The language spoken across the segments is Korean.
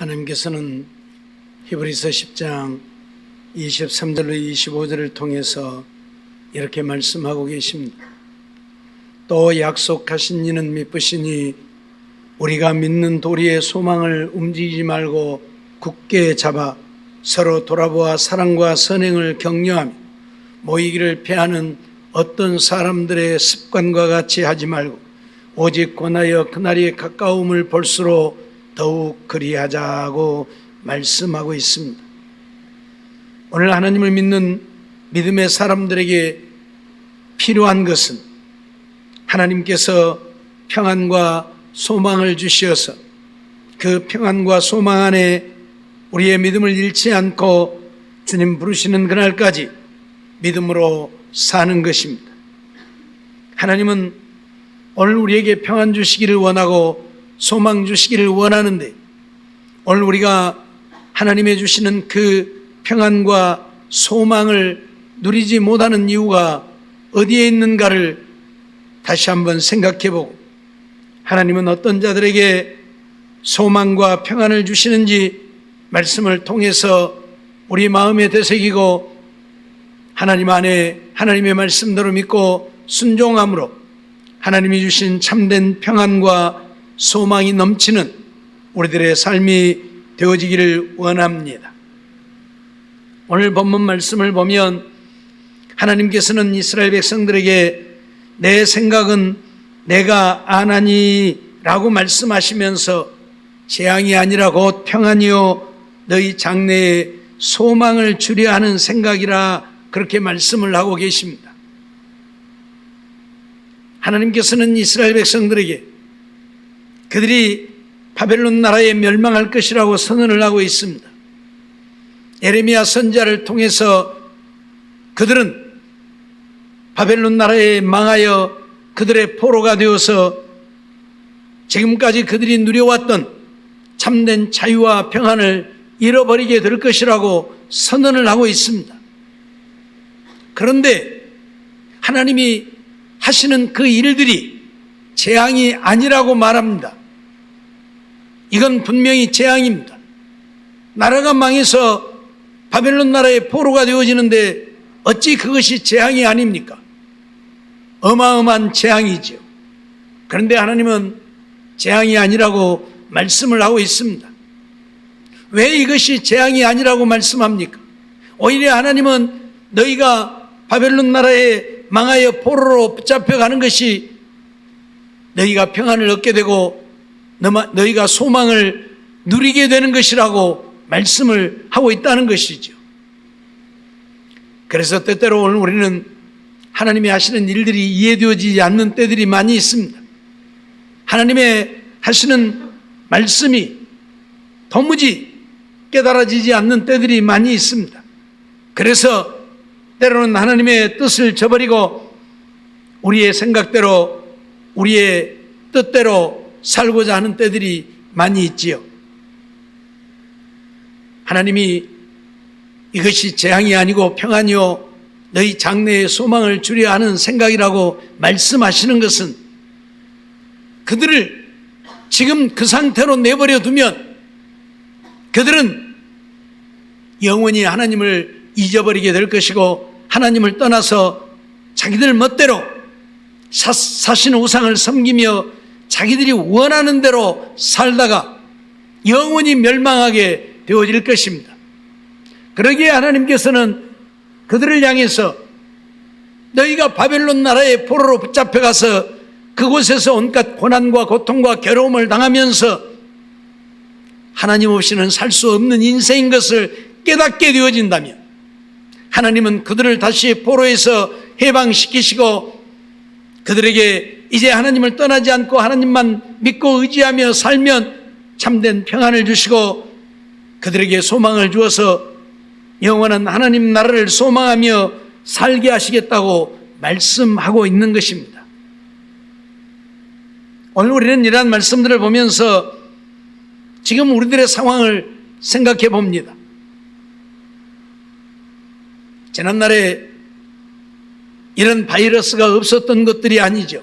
하나님께서는 히브리서 10장 23절로 25절을 통해서 이렇게 말씀하고 계십니다. 또 약속하신 이는 미쁘시니 우리가 믿는 도리의 소망을 움직이지 말고 굳게 잡아 서로 돌아보아 사랑과 선행을 격려하며 모이기를 피하는 어떤 사람들의 습관과 같이 하지 말고 오직 권하여 그날이 가까움을 볼수록 더욱 그리하자고 말씀하고 있습니다. 오늘 하나님을 믿는 믿음의 사람들에게 필요한 것은 하나님께서 평안과 소망을 주시어서 그 평안과 소망 안에 우리의 믿음을 잃지 않고 주님 부르시는 그날까지 믿음으로 사는 것입니다. 하나님은 오늘 우리에게 평안 주시기를 원하고 소망 주시기를 원하는데 오늘 우리가 하나님의 주시는 그 평안과 소망을 누리지 못하는 이유가 어디에 있는가를 다시 한번 생각해보고 하나님은 어떤 자들에게 소망과 평안을 주시는지 말씀을 통해서 우리 마음에 되새기고 하나님 안에 하나님의 말씀대로 믿고 순종함으로 하나님이 주신 참된 평안과 소망이 넘치는 우리들의 삶이 되어지기를 원합니다. 오늘 본문 말씀을 보면 하나님께서는 이스라엘 백성들에게 내 생각은 내가 아나니라고 말씀하시면서 재앙이 아니라 곧 평안이요 너희 장래에 소망을 주려 하는 생각이라 그렇게 말씀을 하고 계십니다. 하나님께서는 이스라엘 백성들에게 그들이 바벨론 나라에 멸망할 것이라고 선언을 하고 있습니다. 예레미야 선지자를 통해서 그들은 바벨론 나라에 망하여 그들의 포로가 되어서 지금까지 그들이 누려왔던 참된 자유와 평안을 잃어버리게 될 것이라고 선언을 하고 있습니다. 그런데 하나님이 하시는 그 일들이 재앙이 아니라고 말합니다. 이건 분명히 재앙입니다. 나라가 망해서 바벨론 나라의 포로가 되어지는데 어찌 그것이 재앙이 아닙니까? 어마어마한 재앙이죠. 그런데 하나님은 재앙이 아니라고 말씀을 하고 있습니다. 왜 이것이 재앙이 아니라고 말씀합니까? 오히려 하나님은 너희가 바벨론 나라에 망하여 포로로 붙잡혀가는 것이 너희가 평안을 얻게 되고 너희가 소망을 누리게 되는 것이라고 말씀을 하고 있다는 것이죠. 그래서 때때로 오늘 우리는 하나님이 하시는 일들이 이해되어지지 않는 때들이 많이 있습니다. 하나님의 하시는 말씀이 도무지 깨달아지지 않는 때들이 많이 있습니다. 그래서 때로는 하나님의 뜻을 저버리고 우리의 생각대로 우리의 뜻대로 살고자 하는 때들이 많이 있지요. 하나님이 이것이 재앙이 아니고 평안이요 너희 장래의 소망을 주려 하는 생각이라고 말씀하시는 것은 그들을 지금 그 상태로 내버려 두면 그들은 영원히 하나님을 잊어버리게 될 것이고 하나님을 떠나서 자기들 멋대로 사신 우상을 섬기며 자기들이 원하는 대로 살다가 영원히 멸망하게 되어질 것입니다. 그러기에 하나님께서는 그들을 향해서 너희가 바벨론 나라의 포로로 붙잡혀가서 그곳에서 온갖 고난과 고통과 괴로움을 당하면서 하나님 없이는 살 수 없는 인생인 것을 깨닫게 되어진다면 하나님은 그들을 다시 포로에서 해방시키시고 그들에게 이제 하나님을 떠나지 않고 하나님만 믿고 의지하며 살면 참된 평안을 주시고 그들에게 소망을 주어서 영원한 하나님 나라를 소망하며 살게 하시겠다고 말씀하고 있는 것입니다. 오늘 우리는 이러한 말씀들을 보면서 지금 우리들의 상황을 생각해 봅니다. 지난날에 이런 바이러스가 없었던 것들이 아니죠.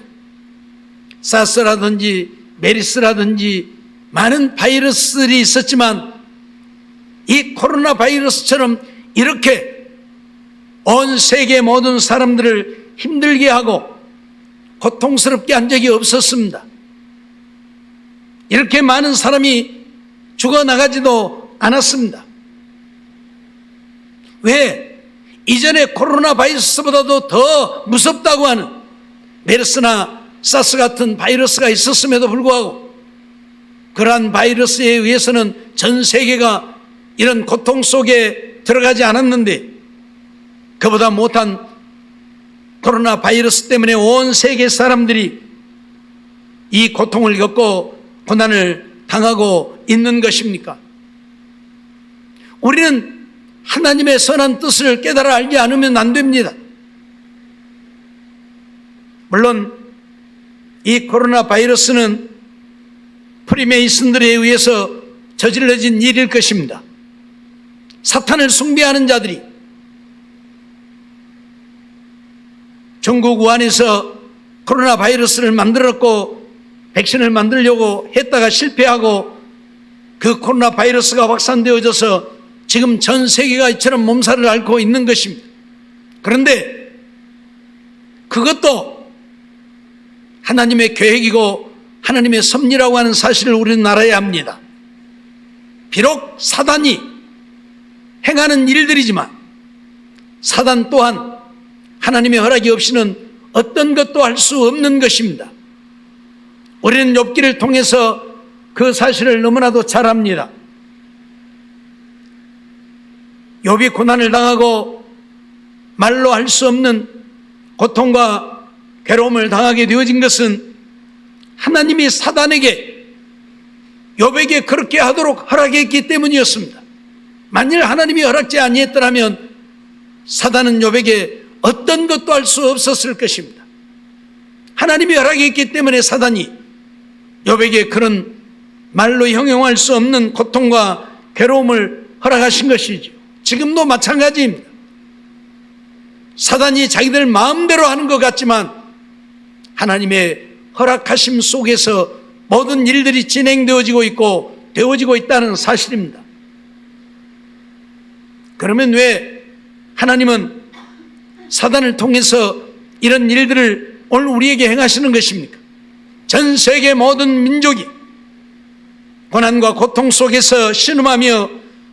사스라든지 메리스라든지 많은 바이러스들이 있었지만 이 코로나 바이러스처럼 이렇게 온 세계 모든 사람들을 힘들게 하고 고통스럽게 한 적이 없었습니다. 이렇게 많은 사람이 죽어나가지도 않았습니다. 왜? 이전에 코로나 바이러스보다도 더 무섭다고 하는 메르스나 사스 같은 바이러스가 있었음에도 불구하고 그러한 바이러스에 의해서는 전 세계가 이런 고통 속에 들어가지 않았는데 그보다 못한 코로나 바이러스 때문에 온 세계 사람들이 이 고통을 겪고 고난을 당하고 있는 것입니까? 우리는 하나님의 선한 뜻을 깨달아 알지 않으면 안 됩니다. 물론 이 코로나 바이러스는 프리메이슨들에 의해서 저질러진 일일 것입니다. 사탄을 숭배하는 자들이 중국 우한에서 코로나 바이러스를 만들었고 백신을 만들려고 했다가 실패하고 그 코로나 바이러스가 확산되어져서 지금 전 세계가 이처럼 몸살을 앓고 있는 것입니다. 그런데 그것도 하나님의 계획이고 하나님의 섭리라고 하는 사실을 우리는 알아야 합니다. 비록 사단이 행하는 일들이지만 사단 또한 하나님의 허락이 없이는 어떤 것도 할 수 없는 것입니다. 우리는 욥기를 통해서 그 사실을 너무나도 잘 압니다. 욥이 고난을 당하고 말로 할 수 없는 고통과 괴로움을 당하게 되어진 것은 하나님이 사단에게 욥에게 그렇게 하도록 허락했기 때문이었습니다. 만일 하나님이 허락지 아니했더라면 사단은 욥에게 어떤 것도 할 수 없었을 것입니다. 하나님이 허락했기 때문에 사단이 욥에게 그런 말로 형용할 수 없는 고통과 괴로움을 허락하신 것이죠. 지금도 마찬가지입니다. 사단이 자기들 마음대로 하는 것 같지만 하나님의 허락하심 속에서 모든 일들이 진행되어지고 있고 되어지고 있다는 사실입니다. 그러면 왜 하나님은 사단을 통해서 이런 일들을 오늘 우리에게 행하시는 것입니까? 전 세계 모든 민족이 고난과 고통 속에서 신음하며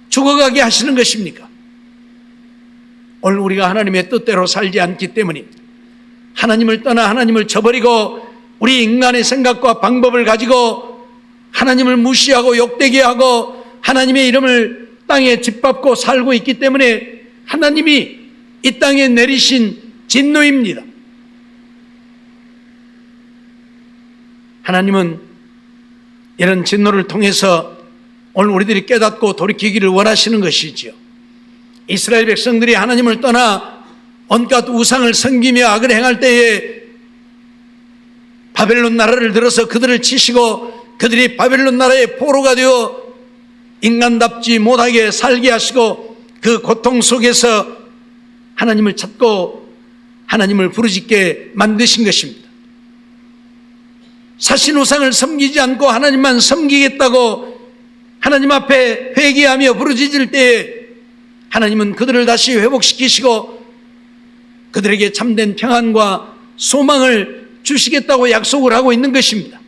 죽어가게 하시는 것입니까? 오늘 우리가 하나님의 뜻대로 살지 않기 때문입니다. 하나님을 떠나 하나님을 저버리고 우리 인간의 생각과 방법을 가지고 하나님을 무시하고 욕되게 하고 하나님의 이름을 땅에 짓밟고 살고 있기 때문에 하나님이 이 땅에 내리신 진노입니다. 하나님은 이런 진노를 통해서 오늘 우리들이 깨닫고 돌이키기를 원하시는 것이지요. 이스라엘 백성들이 하나님을 떠나 온갖 우상을 섬기며 악을 행할 때에 바벨론 나라를 들어서 그들을 치시고 그들이 바벨론 나라의 포로가 되어 인간답지 못하게 살게 하시고 그 고통 속에서 하나님을 찾고 하나님을 부르짖게 만드신 것입니다. 사신 우상을 섬기지 않고 하나님만 섬기겠다고 하나님 앞에 회개하며 부르짖을 때에 하나님은 그들을 다시 회복시키시고 그들에게 참된 평안과 소망을 주시겠다고 약속을 하고 있는 것입니다.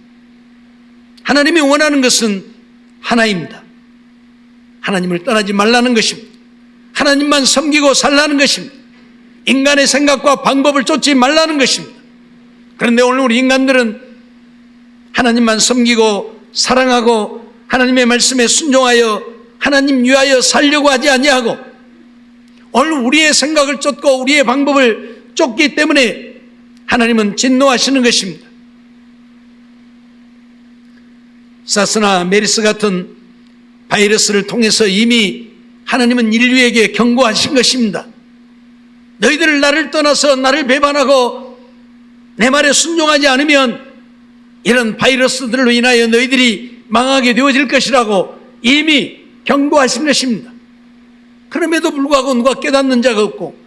하나님이 원하는 것은 하나입니다. 하나님을 떠나지 말라는 것입니다. 하나님만 섬기고 살라는 것입니다. 인간의 생각과 방법을 쫓지 말라는 것입니다. 그런데 오늘 우리 인간들은 하나님만 섬기고 사랑하고 하나님의 말씀에 순종하여 하나님 위하여 살려고 하지 아니하고 오늘 우리의 생각을 쫓고 우리의 방법을 쫓기 때문에 하나님은 진노하시는 것입니다. 사스나 메르스 같은 바이러스를 통해서 이미 하나님은 인류에게 경고하신 것입니다. 너희들 나를 떠나서 나를 배반하고 내 말에 순종하지 않으면 이런 바이러스들로 인하여 너희들이 망하게 되어질 것이라고 이미 경고하신 것입니다. 그럼에도 불구하고 누가 깨닫는 자가 없고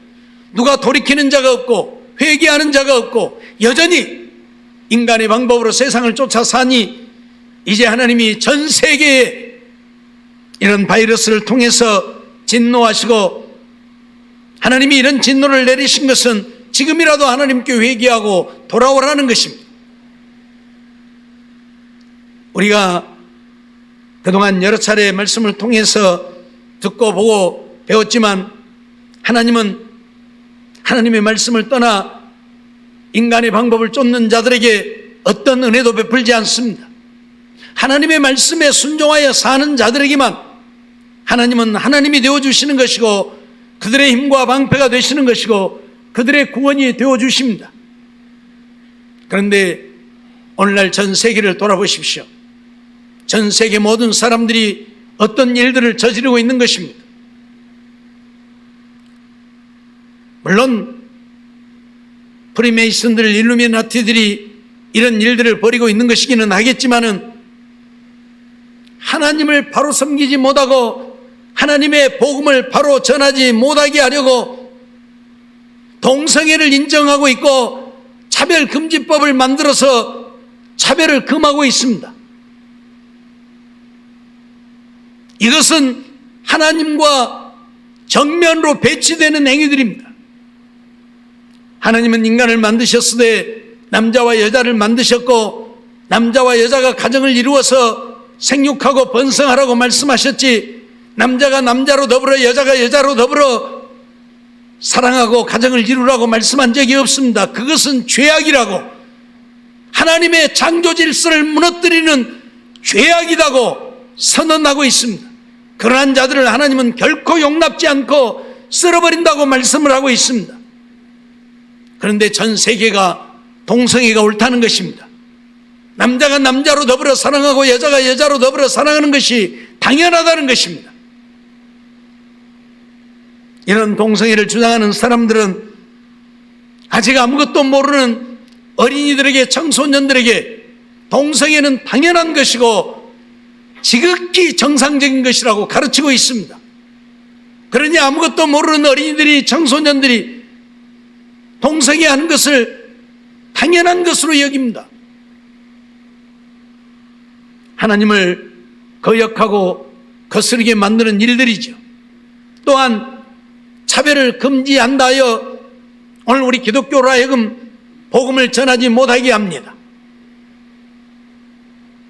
누가 돌이키는 자가 없고 회개하는 자가 없고 여전히 인간의 방법으로 세상을 쫓아 사니 이제 하나님이 전 세계에 이런 바이러스를 통해서 진노하시고 하나님이 이런 진노를 내리신 것은 지금이라도 하나님께 회개하고 돌아오라는 것입니다. 우리가 그동안 여러 차례 말씀을 통해서 듣고 보고 배웠지만 하나님은 하나님의 말씀을 떠나 인간의 방법을 쫓는 자들에게 어떤 은혜도 베풀지 않습니다. 하나님의 말씀에 순종하여 사는 자들에게만 하나님은 하나님이 되어주시는 것이고 그들의 힘과 방패가 되시는 것이고 그들의 구원이 되어주십니다. 그런데 오늘날 전 세계를 돌아보십시오. 전 세계 모든 사람들이 어떤 일들을 저지르고 있는 것입니다. 물론 프리메이슨들, 일루미나티들이 이런 일들을 벌이고 있는 것이기는 하겠지만은 하나님을 바로 섬기지 못하고 하나님의 복음을 바로 전하지 못하게 하려고 동성애를 인정하고 있고 차별금지법을 만들어서 차별을 금하고 있습니다. 이것은 하나님과 정면으로 배치되는 행위들입니다. 하나님은 인간을 만드셨으되 남자와 여자를 만드셨고 남자와 여자가 가정을 이루어서 생육하고 번성하라고 말씀하셨지 남자가 남자로 더불어 여자가 여자로 더불어 사랑하고 가정을 이루라고 말씀한 적이 없습니다. 그것은 죄악이라고 하나님의 창조 질서를 무너뜨리는 죄악이라고 선언하고 있습니다. 그러한 자들을 하나님은 결코 용납지 않고 쓸어버린다고 말씀을 하고 있습니다. 그런데 전 세계가 동성애가 옳다는 것입니다. 남자가 남자로 더불어 사랑하고 여자가 여자로 더불어 사랑하는 것이 당연하다는 것입니다. 이런 동성애를 주장하는 사람들은 아직 아무것도 모르는 어린이들에게 청소년들에게 동성애는 당연한 것이고 지극히 정상적인 것이라고 가르치고 있습니다. 그러니 아무것도 모르는 어린이들이 청소년들이 동성애 하는 것을 당연한 것으로 여깁니다. 하나님을 거역하고 거스르게 만드는 일들이죠. 또한 차별을 금지한다 하여 오늘 우리 기독교로 하여금 복음을 전하지 못하게 합니다.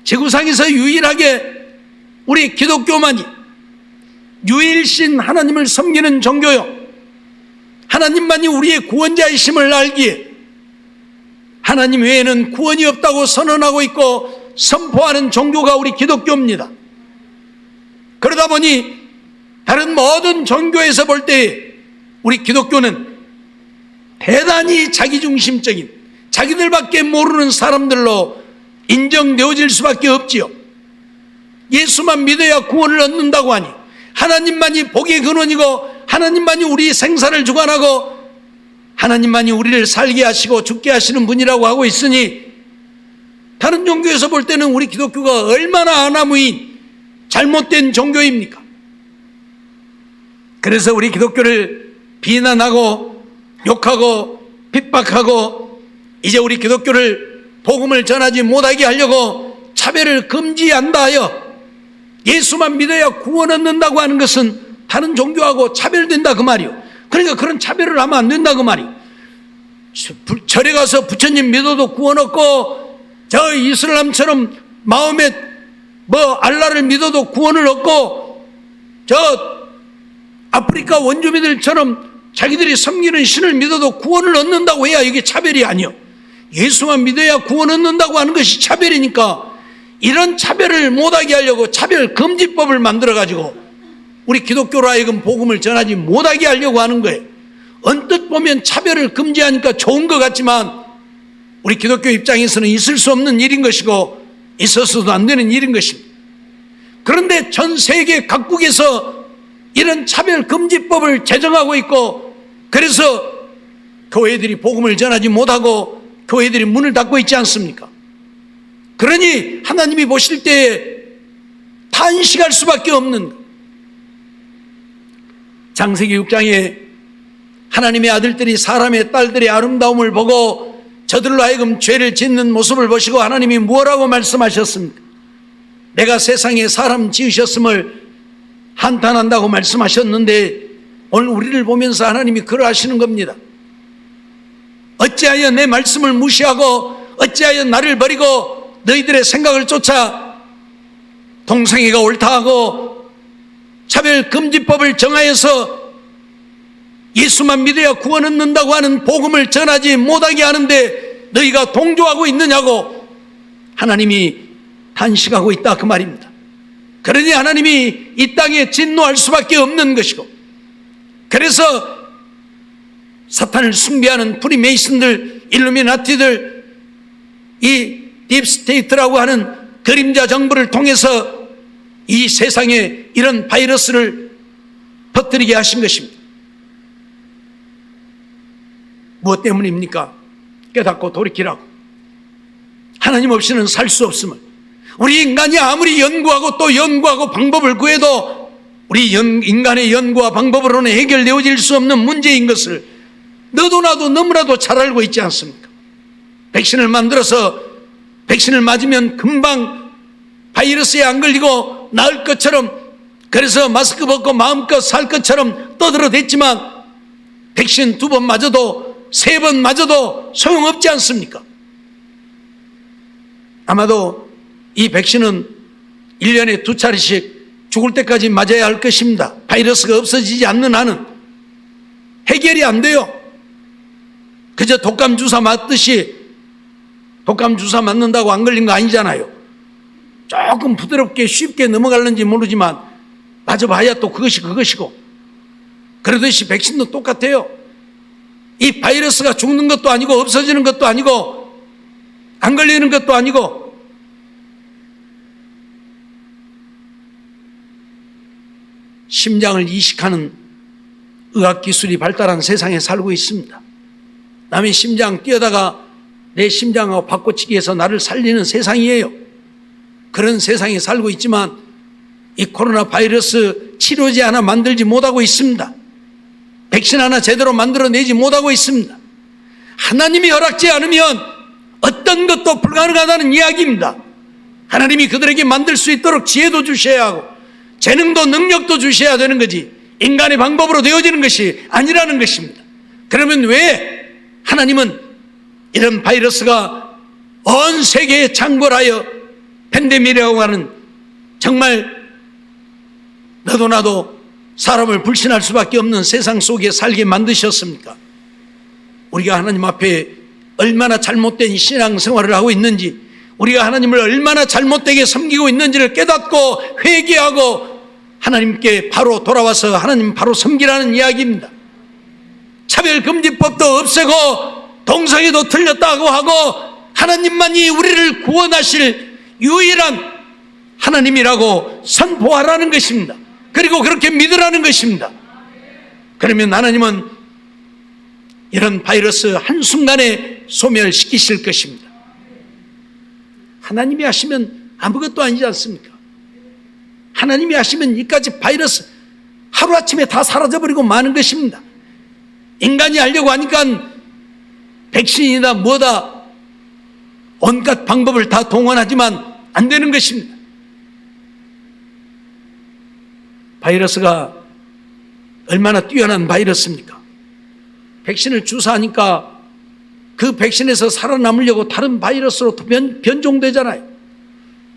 지구상에서 유일하게 우리 기독교만이 유일신 하나님을 섬기는 종교요, 하나님만이 우리의 구원자이심을 알기에 하나님 외에는 구원이 없다고 선언하고 있고 선포하는 종교가 우리 기독교입니다. 그러다 보니 다른 모든 종교에서 볼 때 우리 기독교는 대단히 자기중심적인 자기들밖에 모르는 사람들로 인정되어질 수밖에 없지요. 예수만 믿어야 구원을 얻는다고 하니 하나님만이 복의 근원이고 하나님만이 우리 생사를 주관하고 하나님만이 우리를 살게 하시고 죽게 하시는 분이라고 하고 있으니 다른 종교에서 볼 때는 우리 기독교가 얼마나 아나무인 잘못된 종교입니까? 그래서 우리 기독교를 비난하고 욕하고 핍박하고 이제 우리 기독교를 복음을 전하지 못하게 하려고 차별을 금지한다 하여 예수만 믿어야 구원 얻는다고 하는 것은 다른 종교하고 차별된다 그 말이요. 그러니까 그런 차별을 하면 안 된다 그 말이요. 절에 가서 부처님 믿어도 구원 얻고 저 이슬람처럼 마음에 알라를 믿어도 구원을 얻고 저 아프리카 원주민들처럼 자기들이 섬기는 신을 믿어도 구원을 얻는다고 해야 이게 차별이 아니요. 예수만 믿어야 구원 얻는다고 하는 것이 차별이니까 이런 차별을 못하게 하려고 차별금지법을 만들어가지고 우리 기독교로 하여금 복음을 전하지 못하게 하려고 하는 거예요. 언뜻 보면 차별을 금지하니까 좋은 것 같지만 우리 기독교 입장에서는 있을 수 없는 일인 것이고 있어서도 안 되는 일인 것입니다. 그런데 전 세계 각국에서 이런 차별금지법을 제정하고 있고 그래서 교회들이 복음을 전하지 못하고 교회들이 문을 닫고 있지 않습니까? 그러니 하나님이 보실 때에 탄식할 수밖에 없는 창세기 6장에 하나님의 아들들이 사람의 딸들의 아름다움을 보고 저들로 하여금 죄를 짓는 모습을 보시고 하나님이 무엇라고 말씀하셨습니까? 내가 세상에 사람 지으셨음을 한탄한다고 말씀하셨는데 오늘 우리를 보면서 하나님이 그러하시는 겁니다. 어찌하여 내 말씀을 무시하고 어찌하여 나를 버리고 너희들의 생각을 쫓아 동성애가 옳다하고 차별금지법을 정하여서 예수만 믿어야 구원 얻는다고 하는 복음을 전하지 못하게 하는데 너희가 동조하고 있느냐고 하나님이 탄식하고 있다 그 말입니다. 그러니 하나님이 이 땅에 진노할 수밖에 없는 것이고, 그래서 사탄을 숭배하는 프리메이슨들, 일루미나티들, 이 딥스테이트라고 하는 그림자 정부를 통해서 이 세상에 이런 바이러스를 퍼뜨리게 하신 것입니다. 무엇 때문입니까? 깨닫고 돌이키라고. 하나님 없이는 살 수 없음을, 우리 인간이 아무리 연구하고 또 연구하고 방법을 구해도 우리 인간의 연구와 방법으로는 해결되어질 수 없는 문제인 것을 너도 나도 너무나도 잘 알고 있지 않습니까? 백신을 만들어서 백신을 맞으면 금방 바이러스에 안 걸리고 나을 것처럼, 그래서 마스크 벗고 마음껏 살 것처럼 떠들어댔지만 백신 2번 맞아도 3번 맞아도 소용없지 않습니까? 아마도 이 백신은 1년에 2차례씩 죽을 때까지 맞아야 할 것입니다. 바이러스가 없어지지 않는 한은 해결이 안 돼요. 그저 독감 주사 맞듯이 독감 주사 맞는다고 안 걸린 거 아니잖아요. 조금 부드럽게 쉽게 넘어갈는지 모르지만 맞아봐야 또 그것이고, 그러듯이 백신도 똑같아요. 이 바이러스가 죽는 것도 아니고 없어지는 것도 아니고 안 걸리는 것도 아니고, 심장을 이식하는 의학기술이 발달한 세상에 살고 있습니다. 남의 심장 뛰어다가 내 심장하고 바꿔치기 해서 나를 살리는 세상이에요. 그런 세상에 살고 있지만 이 코로나 바이러스 치료제 하나 만들지 못하고 있습니다. 백신 하나 제대로 만들어내지 못하고 있습니다. 하나님이 허락지 않으면 어떤 것도 불가능하다는 이야기입니다. 하나님이 그들에게 만들 수 있도록 지혜도 주셔야 하고 재능도 능력도 주셔야 되는 거지, 인간의 방법으로 되어지는 것이 아니라는 것입니다. 그러면 왜 하나님은 이런 바이러스가 온 세계에 창궐하여 팬데믹이라고 하는 정말 너도 나도 사람을 불신할 수밖에 없는 세상 속에 살게 만드셨습니까? 우리가 하나님 앞에 얼마나 잘못된 신앙생활을 하고 있는지, 우리가 하나님을 얼마나 잘못되게 섬기고 있는지를 깨닫고 회개하고 하나님께 바로 돌아와서 하나님 바로 섬기라는 이야기입니다. 차별금지법도 없애고 동성애도 틀렸다고 하고 하나님만이 우리를 구원하실 유일한 하나님이라고 선포하라는 것입니다. 그리고 그렇게 믿으라는 것입니다. 그러면 하나님은 이런 바이러스 한순간에 소멸시키실 것입니다. 하나님이 하시면 아무것도 아니지 않습니까? 하나님이 하시면 이까지 바이러스 하루아침에 다 사라져버리고 마는 것입니다. 인간이 하려고 하니까 백신이다 뭐다 온갖 방법을 다 동원하지만 안 되는 것입니다. 바이러스가 얼마나 뛰어난 바이러스입니까? 백신을 주사하니까 그 백신에서 살아남으려고 다른 바이러스로 변종되잖아요.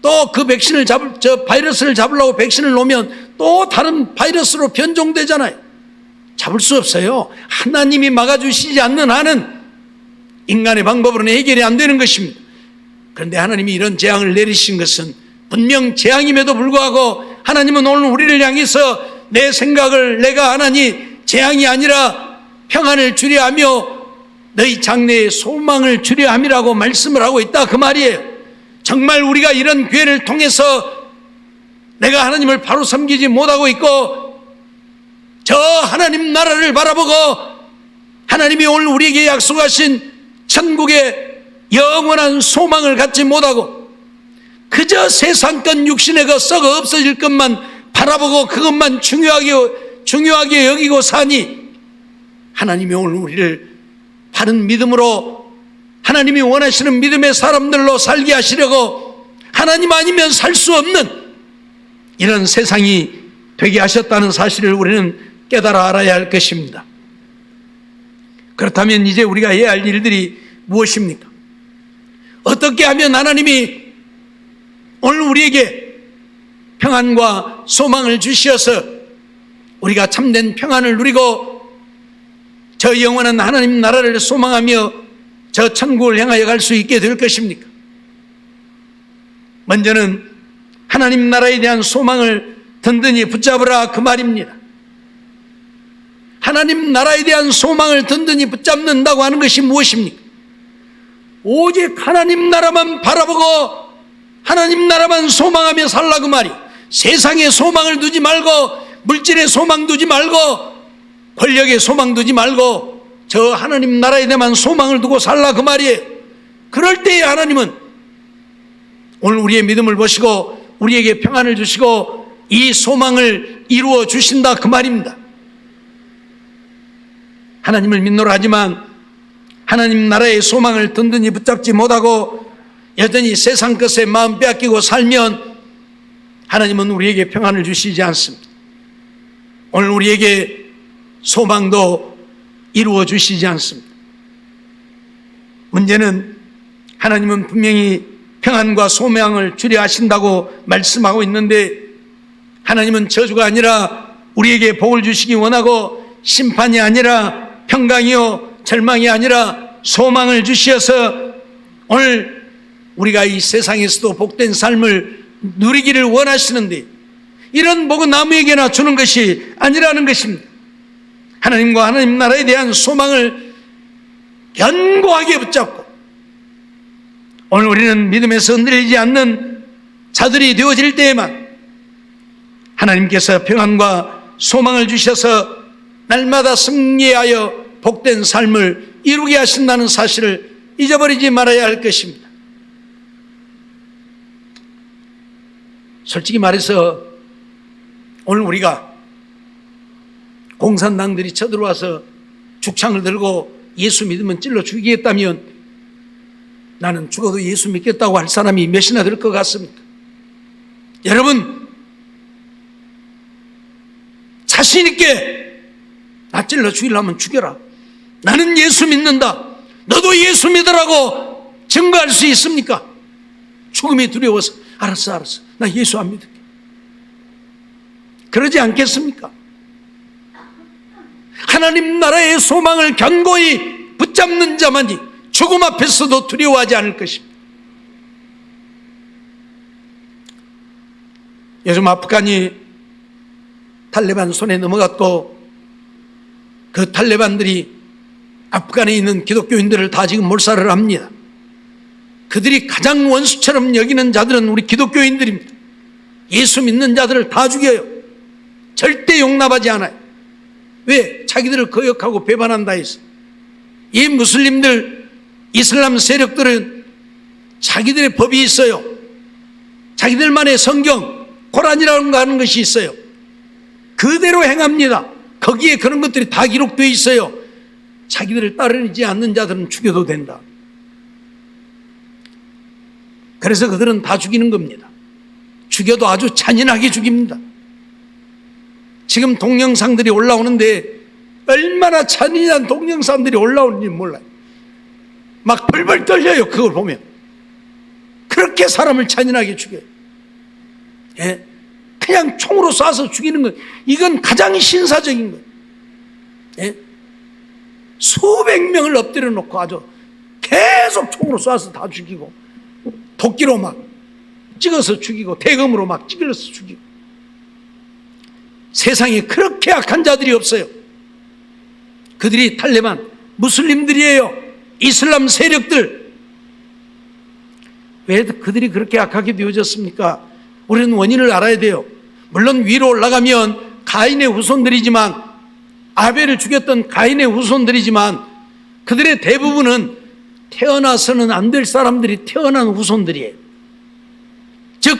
또 그 백신을 바이러스를 잡으려고 백신을 놓으면 또 다른 바이러스로 변종되잖아요. 잡을 수 없어요. 하나님이 막아주시지 않는 한은 인간의 방법으로는 해결이 안 되는 것입니다. 그런데 하나님이 이런 재앙을 내리신 것은 분명 재앙임에도 불구하고 하나님은 오늘 우리를 향해서 내 생각을 내가 하나니 재앙이 아니라 평안을 주려 하며 너희 장래에 소망을 주려 함이라고 말씀을 하고 있다 그 말이에요. 정말 우리가 이런 기회를 통해서 내가 하나님을 바로 섬기지 못하고 있고 저 하나님 나라를 바라보고 하나님이 오늘 우리에게 약속하신 천국의 영원한 소망을 갖지 못하고 그저 세상권 육신의 것 썩어 없어질 것만 바라보고 그것만 중요하게 여기고 사니 하나님이 오늘 우리를 바른 믿음으로 하나님이 원하시는 믿음의 사람들로 살게 하시려고 하나님 아니면 살 수 없는 이런 세상이 회개하셨다는 사실을 우리는 깨달아 알아야 할 것입니다. 그렇다면 이제 우리가 해야 할 일들이 무엇입니까? 어떻게 하면 하나님이 오늘 우리에게 평안과 소망을 주시어서 우리가 참된 평안을 누리고 저 영원한 하나님 나라를 소망하며 저 천국을 향하여 갈 수 있게 될 것입니까? 먼저는 하나님 나라에 대한 소망을 든든히 붙잡으라, 그 말입니다. 하나님 나라에 대한 소망을 든든히 붙잡는다고 하는 것이 무엇입니까? 오직 하나님 나라만 바라보고 하나님 나라만 소망하며 살라, 그 말이. 세상에 소망을 두지 말고, 물질에 소망 두지 말고, 권력에 소망 두지 말고 저 하나님 나라에 대한 소망을 두고 살라, 그 말이에요. 그럴 때에 하나님은 오늘 우리의 믿음을 보시고 우리에게 평안을 주시고 이 소망을 이루어 주신다, 그 말입니다. 하나님을 믿노라 하지만 하나님 나라의 소망을 든든히 붙잡지 못하고 여전히 세상 것에 마음 빼앗기고 살면 하나님은 우리에게 평안을 주시지 않습니다. 오늘 우리에게 소망도 이루어 주시지 않습니다. 문제는 하나님은 분명히 평안과 소망을 주려 하신다고 말씀하고 있는데 하나님은 저주가 아니라 우리에게 복을 주시기 원하고 심판이 아니라 평강이요 절망이 아니라 소망을 주시어서 오늘 우리가 이 세상에서도 복된 삶을 누리기를 원하시는데 이런 복은 남에게나 주는 것이 아니라는 것입니다. 하나님과 하나님 나라에 대한 소망을 견고하게 붙잡고 오늘 우리는 믿음에서 흔들리지 않는 자들이 되어질 때에만 하나님께서 평안과 소망을 주셔서 날마다 승리하여 복된 삶을 이루게 하신다는 사실을 잊어버리지 말아야 할 것입니다. 솔직히 말해서 오늘 우리가 공산당들이 쳐들어와서 죽창을 들고 예수 믿으면 찔러 죽이겠다면 나는 죽어도 예수 믿겠다고 할 사람이 몇이나 될 것 같습니까? 여러분, 자신 있게 나 찔러 죽이려면 죽여라. 나는 예수 믿는다. 너도 예수 믿으라고 증거할 수 있습니까? 죽음이 두려워서 알았어 나 예수 안 믿을게. 그러지 않겠습니까? 하나님 나라의 소망을 견고히 붙잡는 자만이 죽음 앞에서도 두려워하지 않을 것입니다. 요즘 아프간이 탈레반 손에 넘어갔고 그 탈레반들이 아프간에 있는 기독교인들을 다 지금 몰살을 합니다. 그들이 가장 원수처럼 여기는 자들은 우리 기독교인들입니다. 예수 믿는 자들을 다 죽여요. 절대 용납하지 않아요. 왜? 자기들을 거역하고 배반한다 해서. 이 무슬림들, 이슬람 세력들은 자기들의 법이 있어요. 자기들만의 성경, 코란이라는 거 하는 것이 있어요. 그대로 행합니다. 거기에 그런 것들이 다 기록되어 있어요. 자기들을 따르지 않는 자들은 죽여도 된다. 그래서 그들은 다 죽이는 겁니다. 죽여도 아주 잔인하게 죽입니다. 지금 동영상들이 올라오는데 얼마나 잔인한 동영상들이 올라오는지 몰라요. 막 벌벌 떨려요. 그걸 보면. 그렇게 사람을 잔인하게 죽여요. 예? 그냥 총으로 쏴서 죽이는 건 이건 가장 신사적인 거예요. 예? 수백 명을 엎드려 놓고 아주 계속 총으로 쏴서 다 죽이고 도끼로 막 찍어서 죽이고 대검으로 막 찔러서 죽이고. 세상에 그렇게 악한 자들이 없어요. 그들이 탈레반, 무슬림들이에요. 이슬람 세력들. 왜 그들이 그렇게 악하게 되어졌습니까? 우리는 원인을 알아야 돼요. 물론 위로 올라가면 가인의 후손들이지만, 아벨을 죽였던 가인의 후손들이지만 그들의 대부분은 태어나서는 안 될 사람들이 태어난 후손들이에요. 즉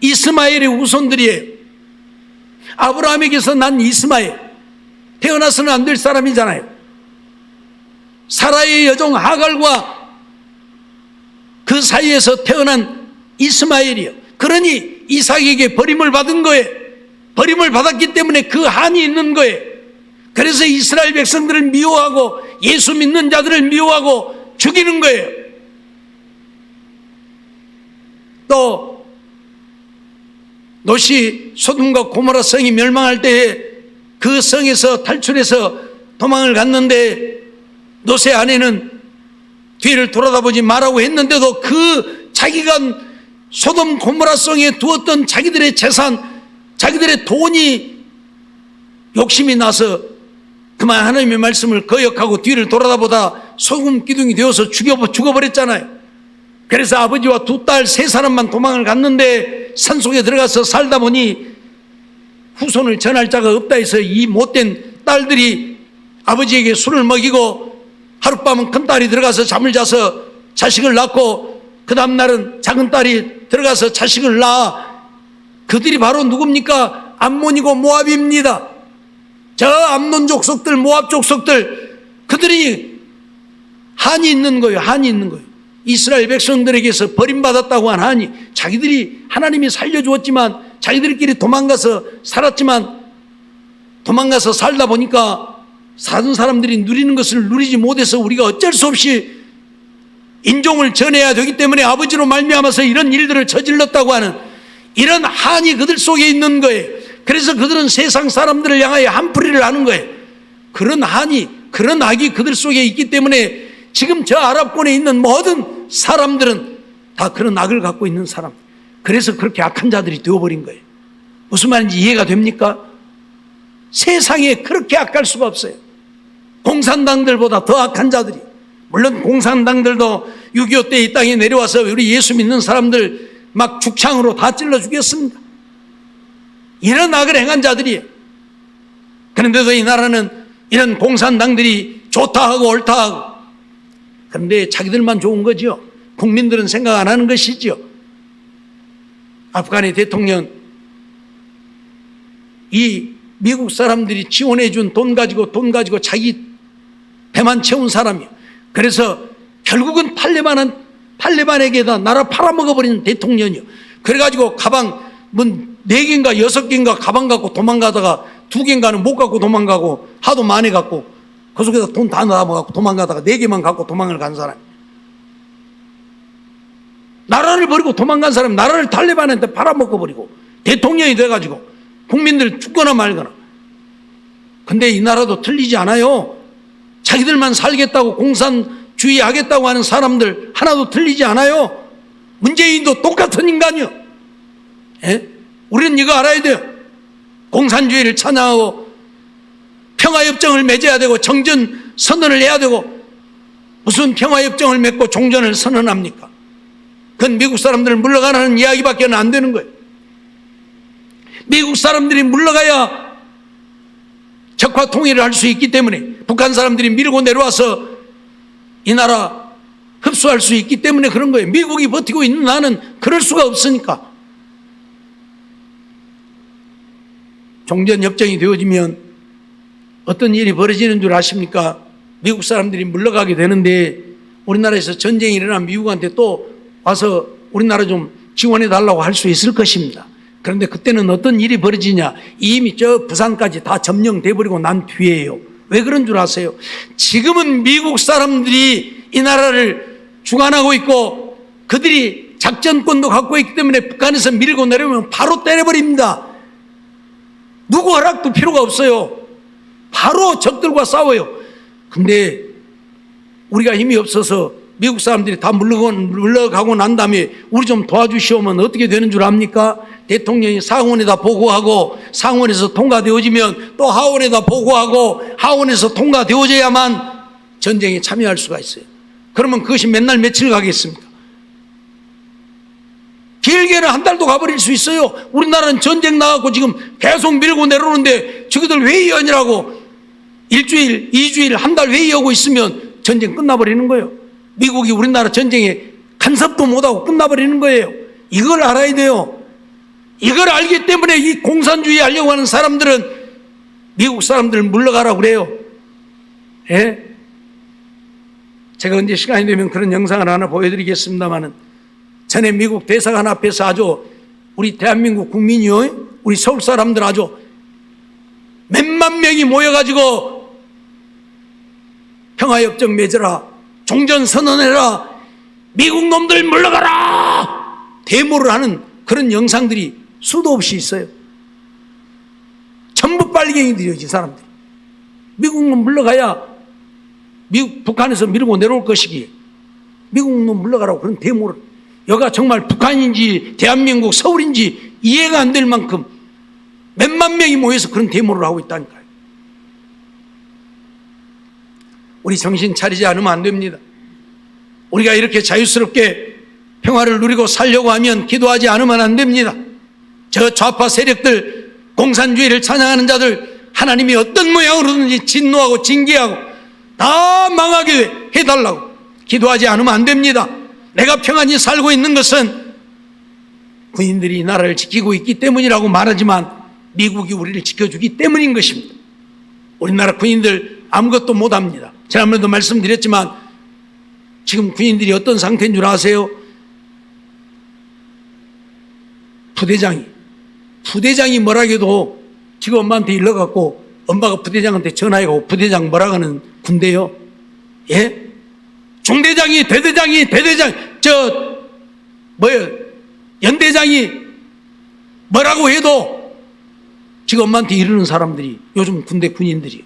이스마엘의 후손들이에요. 아브라함에게서 난 이스마엘, 태어나서는 안 될 사람이잖아요. 사라의 여종 하갈과 그 사이에서 태어난 이스마엘이요. 그러니 이삭에게 버림을 받은 거예요. 버림을 받았기 때문에 그 한이 있는 거예요. 그래서 이스라엘 백성들을 미워하고 예수 믿는 자들을 미워하고 죽이는 거예요. 또 롯이 소돔과 고모라 성이 멸망할 때에 그 성에서 탈출해서 도망을 갔는데 롯의 아내는 뒤를 돌아다보지 말라고 했는데도 그 자기가 소돔 고모라 성에 두었던 자기들의 재산, 자기들의 돈이 욕심이 나서 그만 하나님의 말씀을 거역하고 뒤를 돌아다보다 소금 기둥이 되어서 죽어버렸잖아요. 그래서 아버지와 두 딸, 세 사람만 도망을 갔는데 산속에 들어가서 살다 보니 후손을 전할 자가 없다 해서 이 못된 딸들이 아버지에게 술을 먹이고 하룻밤은 큰 딸이 들어가서 잠을 자서 자식을 낳고 그 다음날은 작은 딸이 들어가서 자식을 낳아. 그들이 바로 누굽니까? 암몬이고 모압입니다. 저 암몬 족속들, 모압 족속들, 그들이 한이 있는 거예요. 한이 있는 거예요. 이스라엘 백성들에게서 버림받았다고 한 한이, 자기들이 하나님이 살려주었지만 자기들끼리 도망가서 살았지만 도망가서 살다 보니까 사는 사람들이 누리는 것을 누리지 못해서 우리가 어쩔 수 없이 인종을 전해야 되기 때문에 아버지로 말미암아서 이런 일들을 저질렀다고 하는 이런 한이 그들 속에 있는 거예요. 그래서 그들은 세상 사람들을 향하여 한풀이를 하는 거예요. 그런 한이, 그런 악이 그들 속에 있기 때문에 지금 저 아랍권에 있는 모든 사람들은 다 그런 악을 갖고 있는 사람. 그래서 그렇게 악한 자들이 되어버린 거예요. 무슨 말인지 이해가 됩니까? 세상에 그렇게 악할 수가 없어요. 공산당들보다 더 악한 자들이. 물론 공산당들도 6.25 때 이 땅에 내려와서 우리 예수 믿는 사람들 막 죽창으로 다 찔러 죽였습니다. 이런 악을 행한 자들이에요. 그런데도 이 나라는 이런 공산당들이 좋다 하고 옳다 하고, 그런데 자기들만 좋은 거죠. 국민들은 생각 안 하는 것이죠. 아프간의 대통령, 이 미국 사람들이 지원해 준 돈 가지고 자기 배만 채운 사람이에요. 그래서 결국은 탈레반에게다 나라 팔아먹어버리는 대통령이요. 그래가지고 가방 뭐 4개인가 6개인가 가방 갖고 도망가다가 2개인가는 못 갖고 도망가고 하도 많이 갖고 그 속에서 돈 다 넣어갖고 도망가다가 4개만 갖고 도망을 간 사람. 나라를 버리고 도망간 사람, 나라를 탈레반한테 팔아먹어버리고 대통령이 돼가지고 국민들 죽거나 말거나. 근데 이 나라도 틀리지 않아요. 자기들만 살겠다고 공산주의 하겠다고 하는 사람들 하나도 틀리지 않아요. 문재인도 똑같은 인간이요. 예? 우리는 이거 알아야 돼요. 공산주의를 찬양하고 평화협정을 맺어야 되고 정전 선언을 해야 되고, 무슨 평화협정을 맺고 종전을 선언합니까? 그건 미국 사람들을 물러가라는 이야기밖에 안 되는 거예요. 미국 사람들이 물러가야 적화 통일을 할 수 있기 때문에, 북한 사람들이 밀고 내려와서 이 나라 흡수할 수 있기 때문에 그런 거예요. 미국이 버티고 있는 나는 그럴 수가 없으니까. 종전협정이 되어지면 어떤 일이 벌어지는 줄 아십니까? 미국 사람들이 물러가게 되는데 우리나라에서 전쟁이 일어나면 미국한테 또 와서 우리나라 좀 지원해 달라고 할 수 있을 것입니다. 그런데 그때는 어떤 일이 벌어지냐? 이미 저 부산까지 다 점령돼 버리고 난 뒤에요. 왜 그런 줄 아세요? 지금은 미국 사람들이 이 나라를 주관하고 있고 그들이 작전권도 갖고 있기 때문에 북한에서 밀고 내려오면 바로 때려버립니다. 누구 허락도 필요가 없어요. 바로 적들과 싸워요. 근데 우리가 힘이 없어서 미국 사람들이 다 물러가고 난 다음에 우리 좀 도와주시오면 어떻게 되는 줄 압니까? 대통령이 상원에다 보고하고 상원에서 통과되어지면 또 하원에다 보고하고 하원에서 통과되어져야만 전쟁에 참여할 수가 있어요. 그러면 그것이 맨날 며칠 가겠습니까? 길게는 한 달도 가버릴 수 있어요. 우리나라는 전쟁 나가고 지금 계속 밀고 내려오는데 저기들 회의하느라고 일주일, 2주일, 한 달 회의하고 있으면 전쟁 끝나버리는 거예요. 미국이 우리나라 전쟁에 간섭도 못하고 끝나버리는 거예요. 이걸 알아야 돼요. 이걸 알기 때문에 이 공산주의 하려고 하는 사람들은 미국 사람들 물러가라고 그래요. 예? 제가 언제 시간이 되면 그런 영상을 하나 보여드리겠습니다만은, 전에 미국 대사관 앞에서 아주 우리 대한민국 국민이요, 우리 서울 사람들 아주 몇만 명이 모여가지고 평화협정 맺어라, 종전선언해라, 미국 놈들 물러가라 데모를 하는 그런 영상들이 수도 없이 있어요. 전부 빨갱이들이요, 이 사람들. 미국 놈 물러가야 북한에서 밀고 내려올 것이기에 미국 놈 물러가라고 그런 데모를, 여가 정말 북한인지 대한민국 서울인지 이해가 안 될 만큼 몇만 명이 모여서 그런 데모를 하고 있다니까요. 우리 정신 차리지 않으면 안 됩니다. 우리가 이렇게 자유스럽게 평화를 누리고 살려고 하면 기도하지 않으면 안 됩니다. 저 좌파 세력들, 공산주의를 찬양하는 자들, 하나님이 어떤 모양으로든지 진노하고 징계하고 다 망하게 해달라고 기도하지 않으면 안 됩니다. 내가 평안히 살고 있는 것은 군인들이 이 나라를 지키고 있기 때문이라고 말하지만 미국이 우리를 지켜주기 때문인 것입니다. 우리나라 군인들 아무것도 못합니다. 지난번에도 말씀드렸지만 지금 군인들이 어떤 상태인 줄 아세요? 부대장이 뭐라 해도 지금 엄마한테 일러갖고 엄마가 부대장한테 전화해가고 부대장 뭐라 하는 군대요? 예? 중대장이 대대장이 연대장이 뭐라고 해도 지금 엄마한테 이르는 사람들이 요즘 군인들이,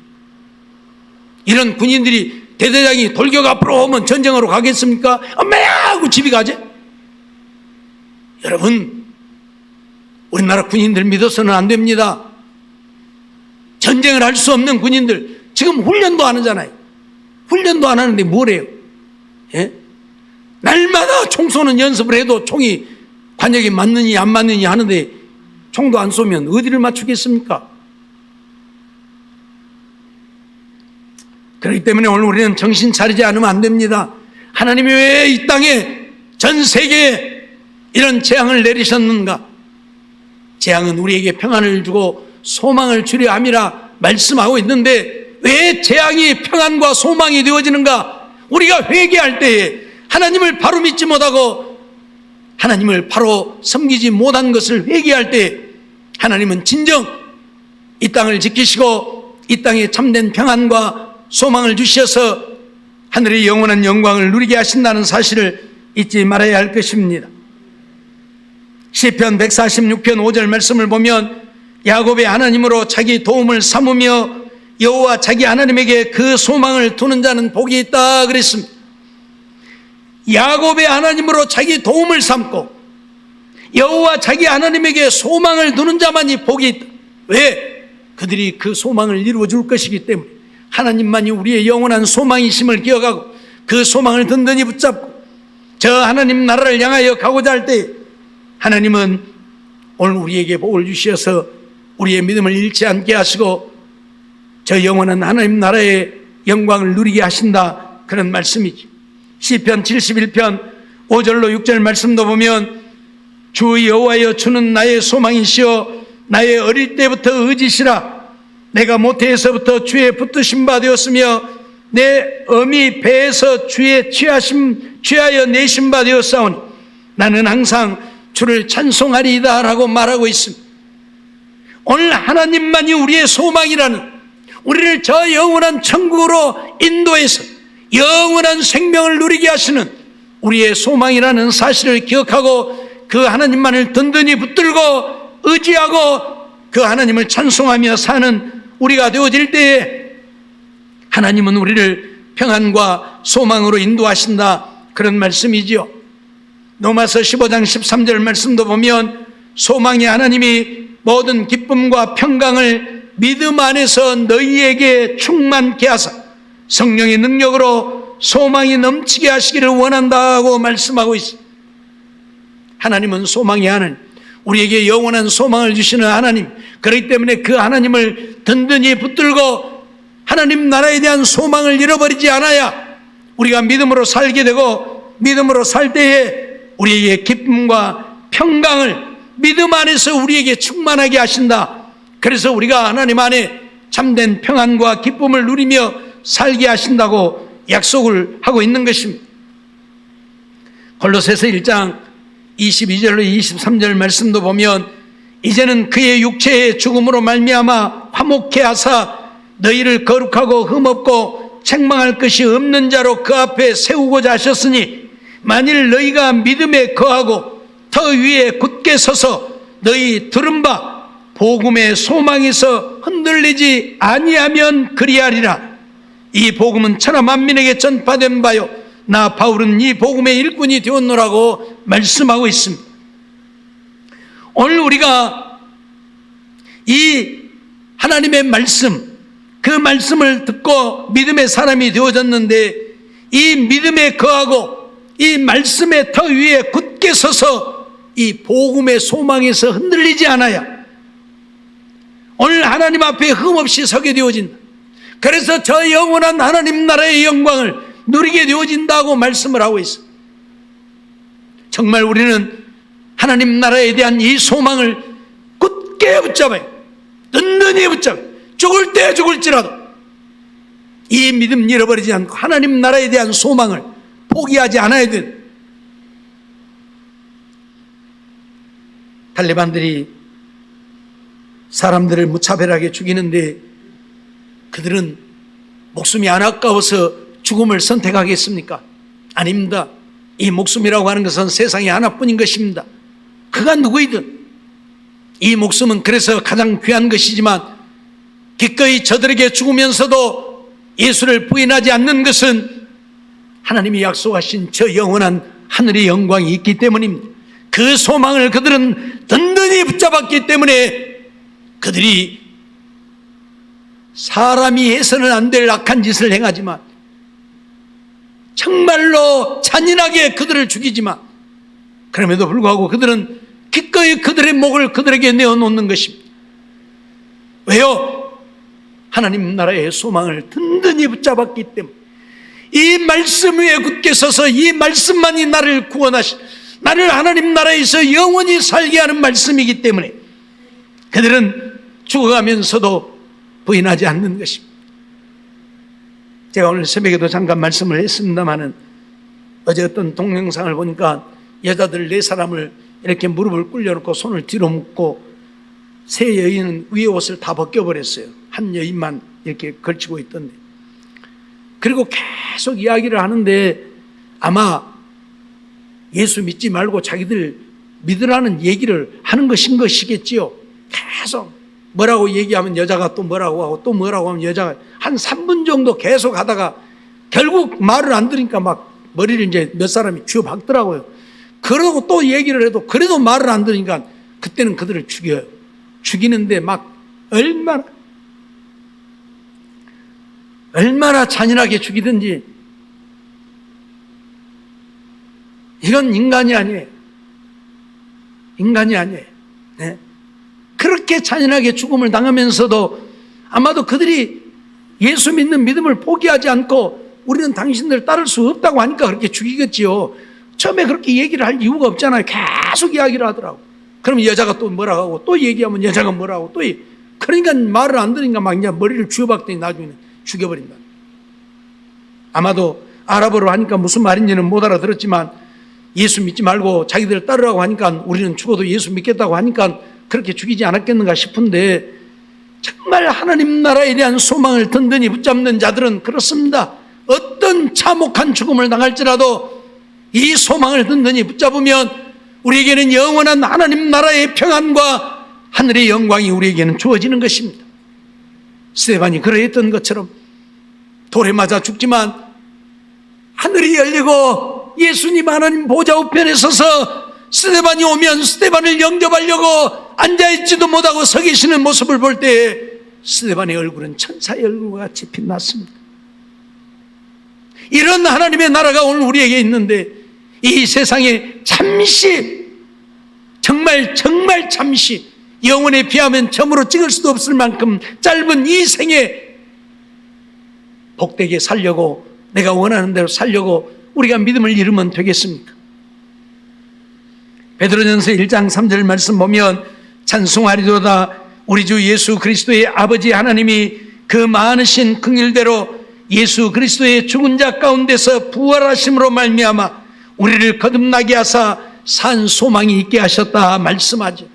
이런 군인들이 대대장이 돌격 앞으로 오면 전쟁으로 가겠습니까? 엄마야 하고 집에 가지? 여러분, 우리나라 군인들 믿어서는 안 됩니다. 전쟁을 할 수 없는 군인들 지금 훈련도 안 하잖아요. 훈련도 안 하는데 뭘 해요? 예? 날마다 총 쏘는 연습을 해도 총이 관역에 맞느니 안 맞느니 하는데 총도 안 쏘면 어디를 맞추겠습니까? 그렇기 때문에 오늘 우리는 정신 차리지 않으면 안 됩니다. 하나님이 왜 이 땅에 전 세계에 이런 재앙을 내리셨는가? 재앙은 우리에게 평안을 주고 소망을 주려 함이라 말씀하고 있는데 왜 재앙이 평안과 소망이 되어지는가? 우리가 회개할 때에 하나님을 바로 믿지 못하고 하나님을 바로 섬기지 못한 것을 회개할 때 하나님은 진정 이 땅을 지키시고 이 땅에 참된 평안과 소망을 주셔서 하늘의 영원한 영광을 누리게 하신다는 사실을 잊지 말아야 할 것입니다. 시편 146편 5절 말씀을 보면 야곱의 하나님으로 자기 도움을 삼으며 여호와 자기 하나님에게 그 소망을 두는 자는 복이 있다 그랬습니다. 야곱의 하나님으로 자기 도움을 삼고 여호와 자기 하나님에게 소망을 두는 자만이 복이 있다. 왜? 그들이 그 소망을 이루어 줄 것이기 때문에 하나님만이 우리의 영원한 소망이심을 기억하고 그 소망을 든든히 붙잡고 저 하나님 나라를 향하여 가고자 할 때 하나님은 오늘 우리에게 복을 주셔서 우리의 믿음을 잃지 않게 하시고 저 영원한 하나님 나라의 영광을 누리게 하신다, 그런 말씀이죠. 시편 71편 5절로 6절 말씀도 보면 주 여호와여 주는 나의 소망이시여 나의 어릴 때부터 의지시라. 내가 모태에서부터 주의 붙드신 바 되었으며 내 어미 배에서 주의 취하여 내신 바 되었사오니 나는 항상 주를 찬송하리이다 라고 말하고 있습니다. 오늘 하나님만이 우리의 소망이라는, 우리를 저 영원한 천국으로 인도해서 영원한 생명을 누리게 하시는 우리의 소망이라는 사실을 기억하고 그 하나님만을 든든히 붙들고 의지하고 그 하나님을 찬송하며 사는 우리가 되어질 때에 하나님은 우리를 평안과 소망으로 인도하신다, 그런 말씀이지요. 로마서 15장 13절 말씀도 보면 소망의 하나님이 모든 기쁨과 평강을 믿음 안에서 너희에게 충만케 하사 성령의 능력으로 소망이 넘치게 하시기를 원한다고 말씀하고 있습니다. 하나님은 소망의 하나님, 우리에게 영원한 소망을 주시는 하나님, 그렇기 때문에 그 하나님을 든든히 붙들고 하나님 나라에 대한 소망을 잃어버리지 않아야 우리가 믿음으로 살게 되고 믿음으로 살 때에 우리에게 기쁨과 평강을 믿음 안에서 우리에게 충만하게 하신다. 그래서 우리가 하나님 안에 참된 평안과 기쁨을 누리며 살게 하신다고 약속을 하고 있는 것입니다. 골로새서 1장 22절로 23절 말씀도 보면 이제는 그의 육체의 죽음으로 말미암아 화목케 하사 너희를 거룩하고 흠없고 책망할 것이 없는 자로 그 앞에 세우고자 하셨으니 만일 너희가 믿음에 거하고 터 위에 굳게 서서 너희 들은 바 복음의 소망에서 흔들리지 아니하면 그리하리라. 이 복음은 천하 만민에게 전파된 바요 나 바울은 이 복음의 일꾼이 되었노라고 말씀하고 있습니다. 오늘 우리가 이 하나님의 말씀, 그 말씀을 듣고 믿음의 사람이 되어졌는데 이 믿음에 거하고 이 말씀의 터 위에 굳게 서서 이 복음의 소망에서 흔들리지 않아야 오늘 하나님 앞에 흠없이 서게 되어진다. 그래서 저 영원한 하나님 나라의 영광을 누리게 되어진다고 말씀을 하고 있습니다. 정말 우리는 하나님 나라에 대한 이 소망을 굳게 붙잡아요. 든든히 붙잡아요. 죽을 때 죽을지라도 이 믿음 잃어버리지 않고 하나님 나라에 대한 소망을 포기하지 않아야 돼. 탈레반들이 사람들을 무차별하게 죽이는데 그들은 목숨이 안 아까워서 죽음을 선택하겠습니까? 아닙니다. 이 목숨이라고 하는 것은 세상에 하나뿐인 것입니다. 그가 누구이든 이 목숨은 그래서 가장 귀한 것이지만 기꺼이 저들에게 죽으면서도 예수를 부인하지 않는 것은 하나님이 약속하신 저 영원한 하늘의 영광이 있기 때문입니다. 그 소망을 그들은 든든히 붙잡았기 때문에 그들이 사람이 해서는 안 될 악한 짓을 행하지만 정말로 잔인하게 그들을 죽이지만 그럼에도 불구하고 그들은 기꺼이 그들의 목을 그들에게 내어놓는 것입니다. 왜요? 하나님 나라의 소망을 든든히 붙잡았기 때문에 이 말씀 위에 굳게 서서 이 말씀만이 나를 구원하시 나를 하나님 나라에서 영원히 살게 하는 말씀이기 때문에 그들은 죽어가면서도 부인하지 않는 것입니다. 제가 오늘 새벽에도 잠깐 말씀을 했습니다마는 어제 어떤 동영상을 보니까 여자들 4사람을 이렇게 무릎을 꿇려놓고 손을 뒤로 묶고 세 여인은 위에 옷을 다 벗겨버렸어요. 한 여인만 이렇게 걸치고 있던데 그리고 계속 이야기를 하는데 아마 예수 믿지 말고 자기들 믿으라는 얘기를 하는 것인 것이겠지요. 계속 뭐라고 얘기하면 여자가 또 뭐라고 하고 또 뭐라고 하면 여자가 한 3분 정도 계속 하다가 결국 말을 안 들으니까 막 머리를 이제 몇 사람이 쥐어 박더라고요. 그러고 또 얘기를 해도 그래도 말을 안 들으니까 그때는 그들을 죽여요. 죽이는데 막 얼마나 잔인하게 죽이든지 이건 인간이 아니에요. 인간이 아니에요. 네? 그렇게 잔인하게 죽음을 당하면서도 아마도 그들이 예수 믿는 믿음을 포기하지 않고 우리는 당신들 따를 수 없다고 하니까 그렇게 죽이겠지요. 처음에 그렇게 얘기를 할 이유가 없잖아요. 계속 이야기를 하더라고. 그러면 여자가 또 뭐라고 하고 또 얘기하면 여자가 뭐라고 또 그러니까 말을 안 들으니까 막 그냥 머리를 쥐어박더니 나중에는 죽여버린다. 아마도 아랍어로 하니까 무슨 말인지는 못 알아들었지만 예수 믿지 말고 자기들 따르라고 하니까 우리는 죽어도 예수 믿겠다고 하니까 그렇게 죽이지 않았겠는가 싶은데 정말 하나님 나라에 대한 소망을 든든히 붙잡는 자들은 그렇습니다. 어떤 참혹한 죽음을 당할지라도 이 소망을 든든히 붙잡으면 우리에게는 영원한 하나님 나라의 평안과 하늘의 영광이 우리에게는 주어지는 것입니다. 스데반이 그러했던 것처럼 돌에 맞아 죽지만 하늘이 열리고 예수님 하나님 보좌 우편에 서서 스데반이 오면 스데반을 영접하려고 앉아있지도 못하고 서 계시는 모습을 볼 때 스데반의 얼굴은 천사의 얼굴과 같이 빛났습니다. 이런 하나님의 나라가 오늘 우리에게 있는데 이 세상에 잠시 정말 잠시 영혼에 비하면 점으로 찍을 수도 없을 만큼 짧은 이 생에 복되게 살려고 내가 원하는 대로 살려고 우리가 믿음을 잃으면 되겠습니까? 베드로전서 1장 3절 말씀 보면 찬송하리로다 우리 주 예수 그리스도의 아버지 하나님이 그 많으신 긍휼대로 예수 그리스도의 죽은 자 가운데서 부활하심으로 말미암아 우리를 거듭나게 하사 산 소망이 있게 하셨다 말씀하죠.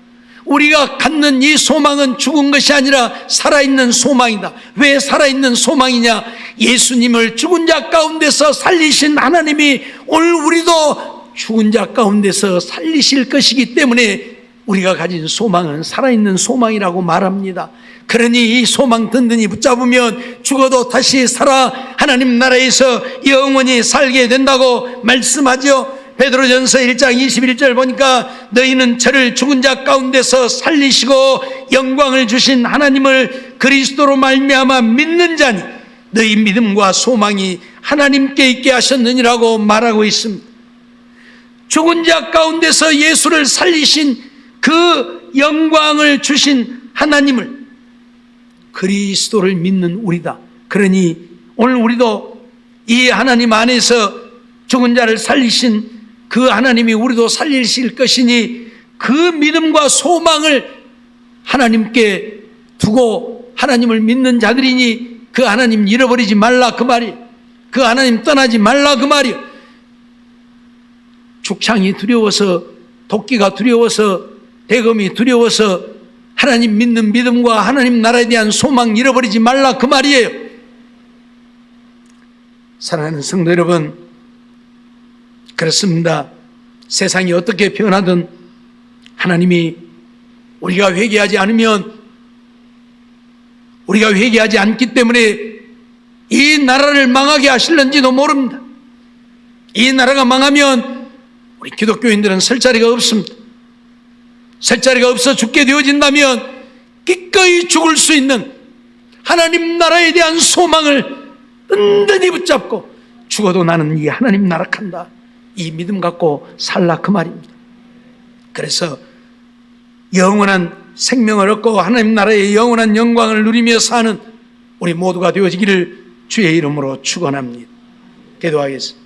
우리가 갖는 이 소망은 죽은 것이 아니라 살아있는 소망이다. 왜 살아있는 소망이냐? 예수님을 죽은 자 가운데서 살리신 하나님이 오늘 우리도 죽은 자 가운데서 살리실 것이기 때문에 우리가 가진 소망은 살아있는 소망이라고 말합니다. 그러니 이 소망 든든히 붙잡으면 죽어도 다시 살아 하나님 나라에서 영원히 살게 된다고 말씀하죠. 베드로전서 1장 21절 보니까 너희는 저를 죽은 자 가운데서 살리시고 영광을 주신 하나님을 그리스도로 말미암아 믿는 자니 너희 믿음과 소망이 하나님께 있게 하셨느니라고 말하고 있습니다. 죽은 자 가운데서 예수를 살리신 그 영광을 주신 하나님을, 그리스도를 믿는 우리다. 그러니 오늘 우리도 이 하나님 안에서 죽은 자를 살리신 그 하나님이 우리도 살리실 것이니 그 믿음과 소망을 하나님께 두고 하나님을 믿는 자들이니 그 하나님 잃어버리지 말라 그 말이에요. 그 하나님 떠나지 말라 그 말이에요. 죽창이 두려워서, 도끼가 두려워서, 대검이 두려워서 하나님 믿는 믿음과 하나님 나라에 대한 소망 잃어버리지 말라 그 말이에요. 사랑하는 성도 여러분, 그렇습니다. 세상이 어떻게 변하든 하나님이 우리가 회개하지 않으면, 우리가 회개하지 않기 때문에 이 나라를 망하게 하실는지도 모릅니다. 이 나라가 망하면 우리 기독교인들은 설 자리가 없습니다. 설 자리가 없어 죽게 되어진다면 기꺼이 죽을 수 있는 하나님 나라에 대한 소망을 든든히 붙잡고 죽어도 나는 이 하나님 나라 간다, 이 믿음 갖고 살라 그 말입니다. 그래서 영원한 생명을 얻고 하나님 나라의 영원한 영광을 누리며 사는 우리 모두가 되어지기를 주의 이름으로 축원합니다. 기도하겠습니다.